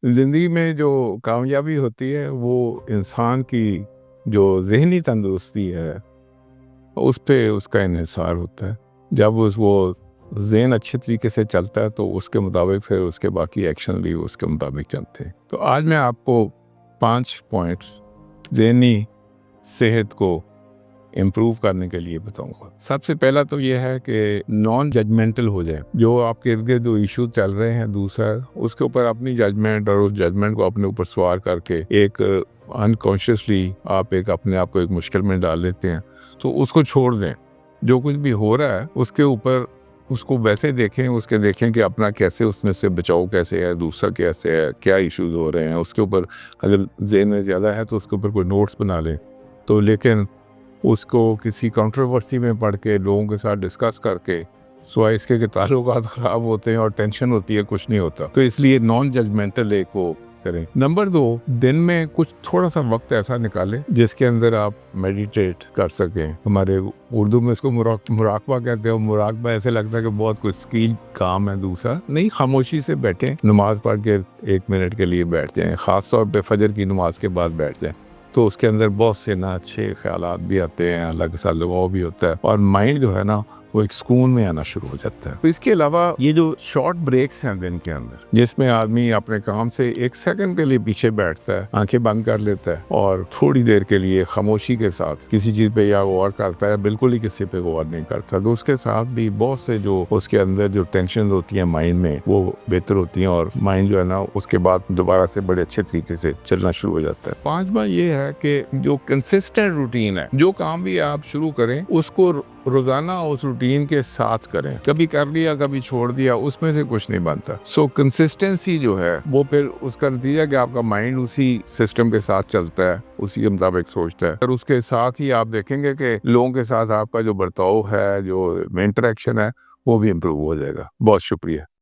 ज़िंदगी में जो कामयाबी होती है वो इंसान की जो ज़हनी तंदुरुस्ती है उस पे उसका इन्हिसार होता है। जब वो ज़हन अच्छे तरीके से चलता है तो उसके मुताबिक फिर उसके बाकी एक्शन भी उसके मुताबिक चलते हैं। तो आज मैं आपको 5 पॉइंट्स ज़हनी सेहत को इम्प्रूव करने के लिए बताऊंगा। सबसे पहला तो ये है कि नॉन जजमेंटल हो जाए। जो आपके इर्द गिर्द जो इशू चल रहे हैं दूसरा उसके ऊपर अपनी जजमेंट और उस जजमेंट को अपने ऊपर सवार करके एक अनकॉन्शियसली आप एक अपने आप को एक मुश्किल में डाल लेते हैं, तो उसको छोड़ दें। जो कुछ भी हो रहा है उसके ऊपर उसको वैसे देखें कि अपना कैसे उसमें से बचाव कैसे है, दूसरा कैसे है, क्या इश्यूज हो रहे हैं उसके ऊपर। अगर ज़हन में ज़्यादा है तो उसके ऊपर कोई नोट्स बना लें। तो लेकिन उसको किसी कंट्रोवर्सी में पढ़ के लोगों के साथ डिस्कस करके सिवाय इसके कि ताल्लुकात ख़राब होते हैं और टेंशन होती है, कुछ नहीं होता। तो इसलिए नॉन जजमेंटल एक वो करें। नंबर 2, दिन में कुछ थोड़ा सा वक्त ऐसा निकालें जिसके अंदर आप मेडिटेट कर सकें। हमारे उर्दू में इसको मुराकबा कहते हैं। मुराकबा ऐसे लगता है कि बहुत कुछ स्किल काम है, दूसरा नहीं। खामोशी से बैठें, नमाज पढ़ के 1 मिनट के लिए बैठ जाएं, ख़ास तौर पे फजर की नमाज के बाद बैठ जाएं। तो उसके अंदर बहुत से ना अच्छे ख्यालात भी आते हैं, अलग सा लगाव भी होता है और माइंड जो है ना वो एक सुकून में आना शुरू हो जाता है। तो इसके अलावा ये जो शॉर्ट ब्रेक्स हैं दिन के अंदर, जिसमें आदमी अपने काम से 1 सेकंड के लिए पीछे बैठता है, आंखें बंद कर लेता है और थोड़ी देर के लिए खामोशी के साथ किसी चीज़ पे या गौर करता है, बिल्कुल ही किसी पे गौर नहीं करता, तो उसके साथ भी बहुत से जो उसके अंदर जो टेंशन होती है माइंड में वो बेहतर होती हैं और माइंड जो है ना उसके बाद दोबारा से बड़े अच्छे तरीके से चलना शुरू हो जाता है। 5वां ये है कि जो कंसिस्टेंट रूटीन है, जो काम भी आप शुरू करें उसको रोजाना उस रूटीन के साथ करें। कभी कर लिया कभी छोड़ दिया, उसमें से कुछ नहीं बनता। सो कंसिस्टेंसी जो है वो फिर उसका नतीजा कि आपका माइंड उसी सिस्टम के साथ चलता है, उसी के मुताबिक सोचता है और उसके साथ ही आप देखेंगे कि लोगों के साथ आपका जो बर्ताव है, जो इंटरेक्शन है, वो भी इम्प्रूव हो जाएगा। बहुत शुक्रिया।